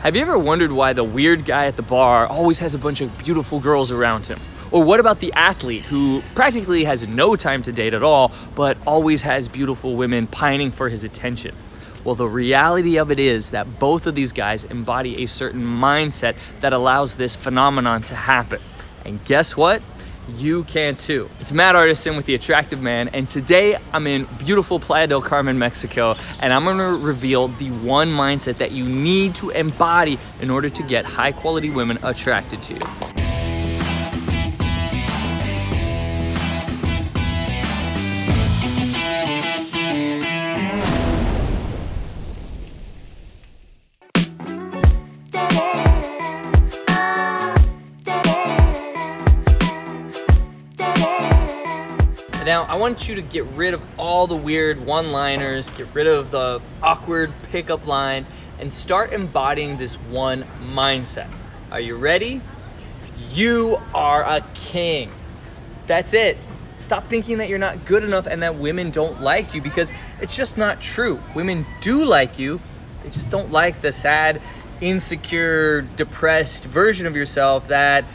Have you ever wondered why the weird guy at the bar always has a bunch of beautiful girls around him? Or what about the athlete who practically has no time to date at all, but always has beautiful women pining for his attention? Well, the reality of it is that both of these guys embody a certain mindset that allows this phenomenon to happen. And guess what? You can too. It's Matt Artisan with The Attractive Man, and today I'm in beautiful Playa del Carmen, Mexico, and I'm gonna reveal the one mindset that you need to embody in order to get high quality women attracted to you. Now, I want you to get rid of all the weird one-liners, get rid of the awkward pickup lines, and start embodying this one mindset. Are you ready? You are a king. That's it. Stop thinking that you're not good enough and that women don't like you, because it's just not true. Women do like you, they just don't like the sad, insecure, depressed version of yourself that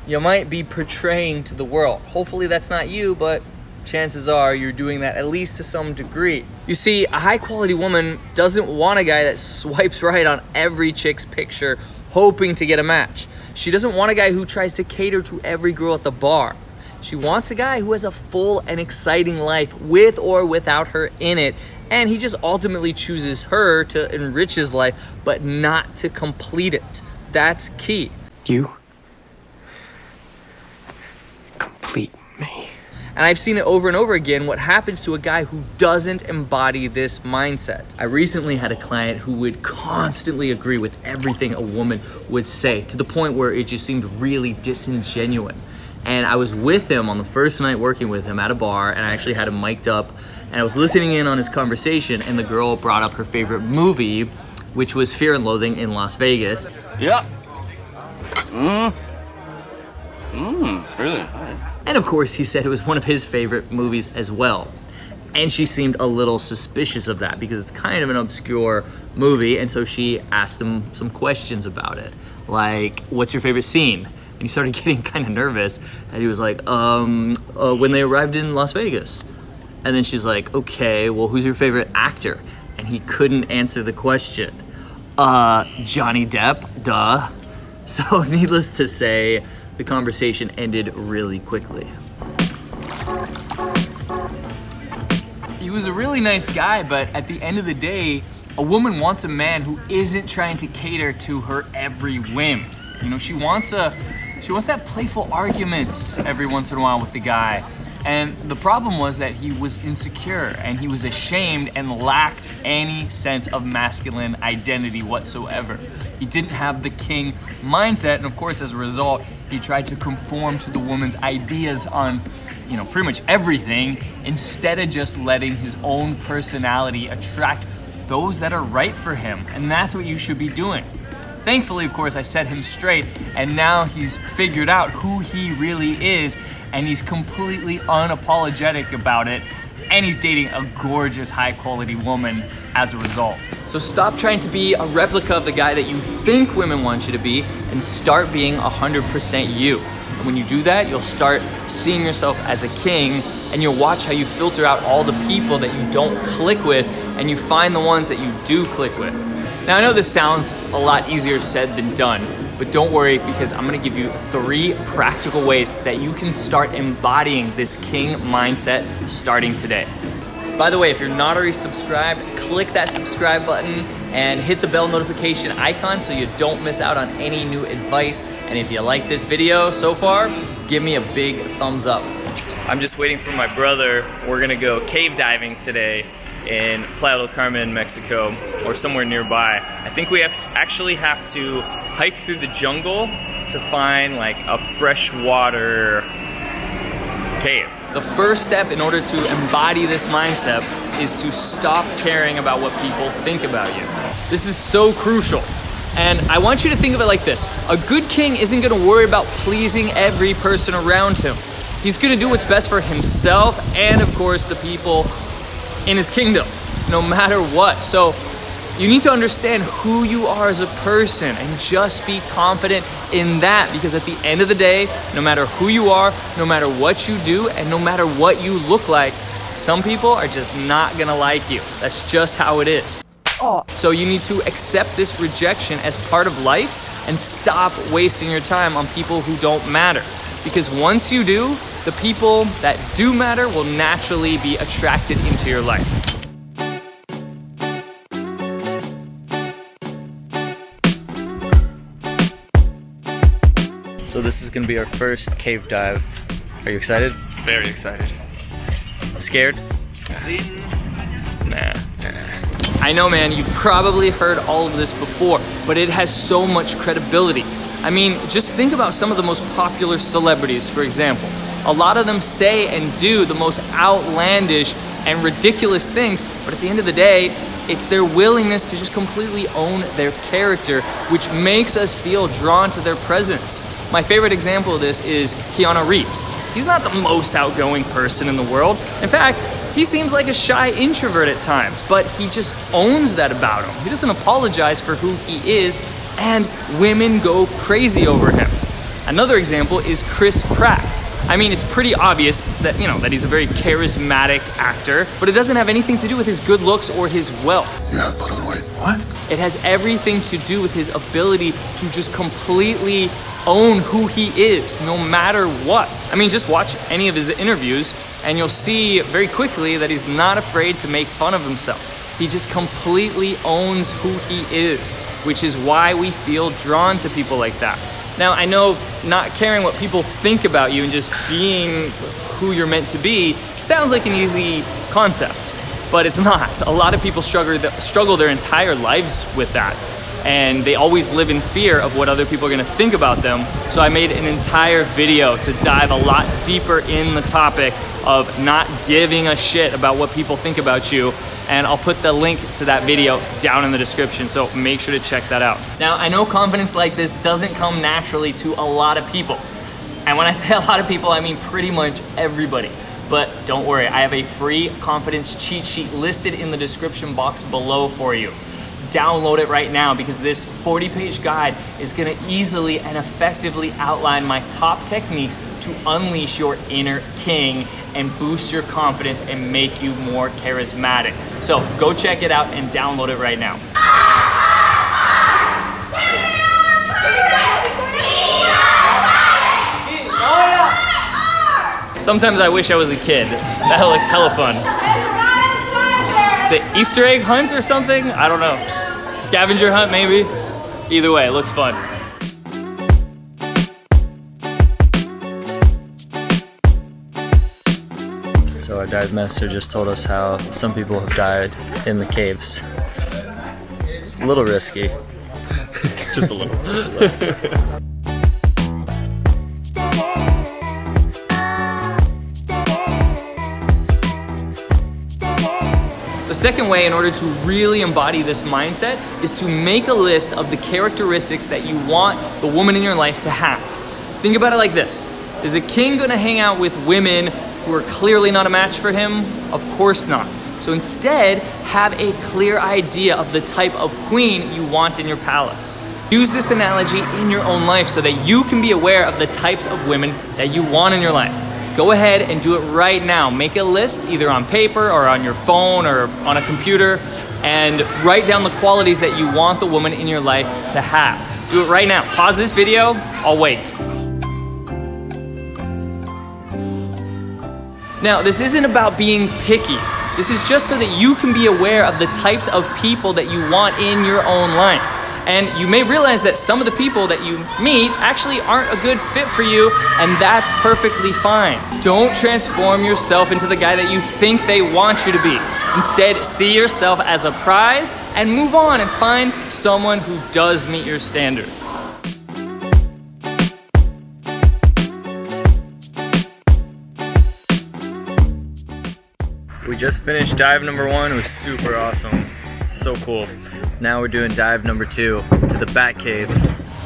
you might be portraying to the world. Hopefully that's not you, but chances are you're doing that at least to some degree. You see, a high quality woman doesn't want a guy that swipes right on every chick's picture hoping to get a match. She doesn't want a guy who tries to cater to every girl at the bar. She wants a guy who has a full and exciting life with or without her in it, and he just ultimately chooses her to enrich his life, but not to complete it. That's key. You complete me. And I've seen it over and over again, what happens to a guy who doesn't embody this mindset. I recently had a client who would constantly agree with everything a woman would say, to the point where it just seemed really disingenuous. And I was with him on the first night working with him at a bar, and I actually had him mic'd up, and I was listening in on his conversation, and the girl brought up her favorite movie, which was Fear and Loathing in Las Vegas. Yeah. Really nice. And of course, he said it was one of his favorite movies as well. And she seemed a little suspicious of that because it's kind of an obscure movie. And so she asked him some questions about it. Like, what's your favorite scene? And he started getting kind of nervous. And he was like, when they arrived in Las Vegas. And then she's like, okay, well, who's your favorite actor? And he couldn't answer the question. Johnny Depp, duh. So needless to say, the conversation ended really quickly. He was a really nice guy, but at the end of the day, a woman wants a man who isn't trying to cater to her every whim. You know, she wants to have playful arguments every once in a while with the guy. And the problem was that he was insecure and he was ashamed and lacked any sense of masculine identity whatsoever. He didn't have the king mindset, and of course, as a result, he tried to conform to the woman's ideas on, pretty much everything, instead of just letting his own personality attract those that are right for him. And that's what you should be doing. Thankfully, of course, I set him straight, and now he's figured out who he really is, and he's completely unapologetic about it, and he's dating a gorgeous, high-quality woman as a result. So stop trying to be a replica of the guy that you think women want you to be, and start being 100% you. And when you do that, you'll start seeing yourself as a king, and you'll watch how you filter out all the people that you don't click with, and you find the ones that you do click with. Now, I know this sounds a lot easier said than done, but don't worry, because I'm gonna give you 3 practical ways that you can start embodying this king mindset starting today. By the way, if you're not already subscribed, click that subscribe button and hit the bell notification icon so you don't miss out on any new advice. And if you like this video so far, give me a big thumbs up. I'm just waiting for my brother. We're gonna go cave diving today in Playa del Carmen, Mexico, or somewhere nearby. I think we actually have to hike through the jungle to find like a freshwater cave. The first step in order to embody this mindset is to stop caring about what people think about you. This is so crucial. And I want you to think of it like this. A good king isn't gonna worry about pleasing every person around him. He's gonna do what's best for himself and, of course, the people in his kingdom, no matter what. So You need to understand who you are as a person and just be confident in that, because at the end of the day, no matter who you are, no matter what you do, and no matter what you look like, some people are just not gonna like you. That's just how it is. So you need to accept this rejection as part of life and stop wasting your time on people who don't matter. Because once you do, the people that do matter will naturally be attracted into your life. So this is gonna be our first cave dive. Are you excited? Very excited. Scared? Nah. I know, man, you've probably heard all of this before, but it has so much credibility. I mean, just think about some of the most popular celebrities, for example. A lot of them say and do the most outlandish and ridiculous things, but at the end of the day, it's their willingness to just completely own their character, which makes us feel drawn to their presence. My favorite example of this is Keanu Reeves. He's not the most outgoing person in the world. In fact, he seems like a shy introvert at times, but he just owns that about him. He doesn't apologize for who he is, and women go crazy over him. Another example is Chris Pratt. I mean, it's pretty obvious that, that he's a very charismatic actor, but it doesn't have anything to do with his good looks or his wealth. You have put on weight. What? It has everything to do with his ability to just completely own who he is, no matter what. I mean, just watch any of his interviews and you'll see very quickly that he's not afraid to make fun of himself. He just completely owns who he is, which is why we feel drawn to people like that. Now, I know not caring what people think about you and just being who you're meant to be sounds like an easy concept, but it's not. A lot of people struggle their entire lives with that, and they always live in fear of what other people are gonna think about them. So I made an entire video to dive a lot deeper in the topic of not giving a shit about what people think about you, and I'll put the link to that video down in the description, so make sure to check that out. Now, I know confidence like this doesn't come naturally to a lot of people. And when I say a lot of people, I mean pretty much everybody. But don't worry, I have a free confidence cheat sheet listed in the description box below for you. Download it right now, because this 40-page guide is gonna easily and effectively outline my top techniques to unleash your inner king and boost your confidence and make you more charismatic. So go check it out and download it right now. Sometimes I wish I was a kid. That looks hella fun. Is it Easter egg hunt or something? I don't know. Scavenger hunt, maybe? Either way, it looks fun. So our dive master just told us how some people have died in the caves. A little risky. Just a little. The second way in order to really embody this mindset is to make a list of the characteristics that you want the woman in your life to have. Think about it like this. Is a king gonna hang out with women who are clearly not a match for him? Of course not. So instead, have a clear idea of the type of queen you want in your palace. Use this analogy in your own life so that you can be aware of the types of women that you want in your life. Go ahead and do it right now. Make a list either on paper or on your phone or on a computer, and write down the qualities that you want the woman in your life to have. Do it right now. Pause this video, I'll wait. Now, this isn't about being picky. This is just so that you can be aware of the types of people that you want in your own life. And you may realize that some of the people that you meet actually aren't a good fit for you, and that's perfectly fine. Don't transform yourself into the guy that you think they want you to be. Instead, see yourself as a prize and move on and find someone who does meet your standards. We just finished dive number 1. It was super awesome. So cool. Now we're doing dive number 2 to the Bat Cave.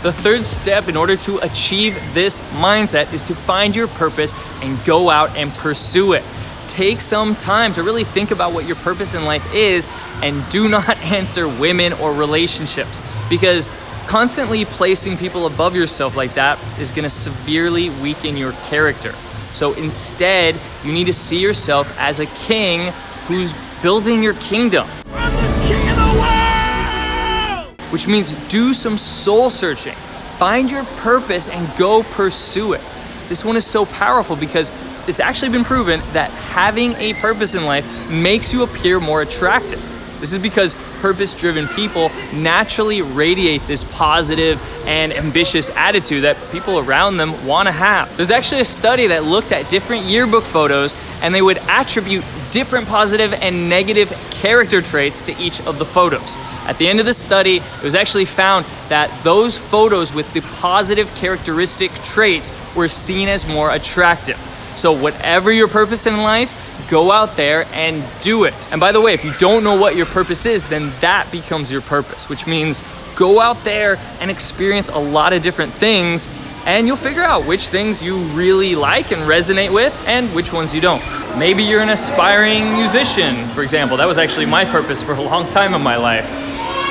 The third step in order to achieve this mindset is to find your purpose and go out and pursue it. Take some time to really think about what your purpose in life is and do not answer women or relationships, because constantly placing people above yourself like that is gonna severely weaken your character. So instead, you need to see yourself as a king who's building your kingdom. I'm the king of the world! Which means do some soul searching. Find your purpose and go pursue it. This one is so powerful because it's actually been proven that having a purpose in life makes you appear more attractive. This is because purpose-driven people naturally radiate this positive and ambitious attitude that people around them want to have. There's actually a study that looked at different yearbook photos, and they would attribute different positive and negative character traits to each of the photos. At the end of the study, it was actually found that those photos with the positive characteristic traits were seen as more attractive. So whatever your purpose in life, go out there and do it. And by the way, if you don't know what your purpose is, then that becomes your purpose, which means go out there and experience a lot of different things, and you'll figure out which things you really like and resonate with and which ones you don't. Maybe you're an aspiring musician, for example. That was actually my purpose for a long time in my life.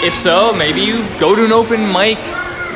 If so, maybe you go to an open mic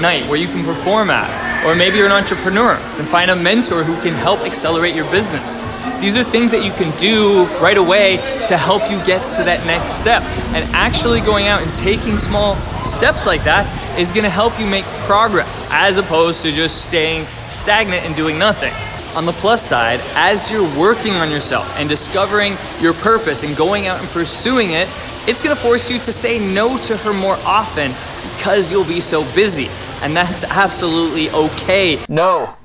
night where you can perform at. Or maybe you're an entrepreneur and find a mentor who can help accelerate your business. These are things that you can do right away to help you get to that next step. And actually going out and taking small steps like that is gonna help you make progress, as opposed to just staying stagnant and doing nothing. On the plus side, as you're working on yourself and discovering your purpose and going out and pursuing it, it's gonna force you to say no to her more often because you'll be so busy. And that's absolutely okay. No.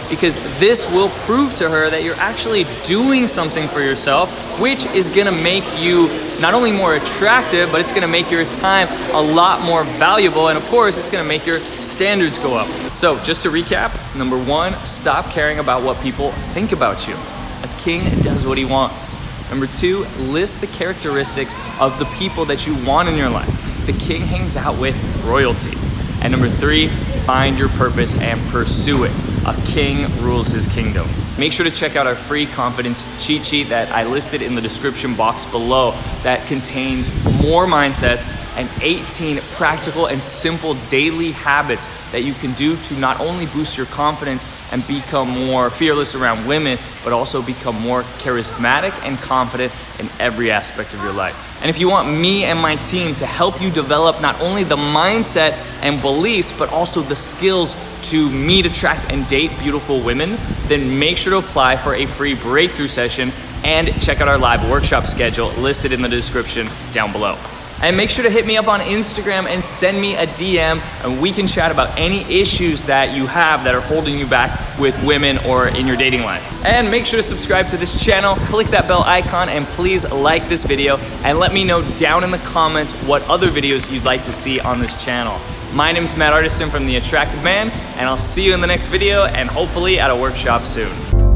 Because this will prove to her that you're actually doing something for yourself, which is gonna make you not only more attractive, but it's gonna make your time a lot more valuable. And of course, it's gonna make your standards go up. So just to recap, number one, stop caring about what people think about you. A king does what he wants. Number two, list the characteristics of the people that you want in your life. The king hangs out with royalty. And number three, find your purpose and pursue it. A king rules his kingdom. Make sure to check out our free confidence cheat sheet that I listed in the description box below that contains more mindsets and 18 practical and simple daily habits that you can do to not only boost your confidence and become more fearless around women, but also become more charismatic and confident in every aspect of your life. And if you want me and my team to help you develop not only the mindset and beliefs, but also the skills to meet, attract, and date beautiful women, then make sure to apply for a free breakthrough session and check out our live workshop schedule listed in the description down below. And make sure to hit me up on Instagram and send me a DM, and we can chat about any issues that you have that are holding you back with women or in your dating life. And make sure to subscribe to this channel, click that bell icon, and please like this video and let me know down in the comments what other videos you'd like to see on this channel. My name's Matt Artisan from The Attractive Man, and I'll see you in the next video and hopefully at a workshop soon.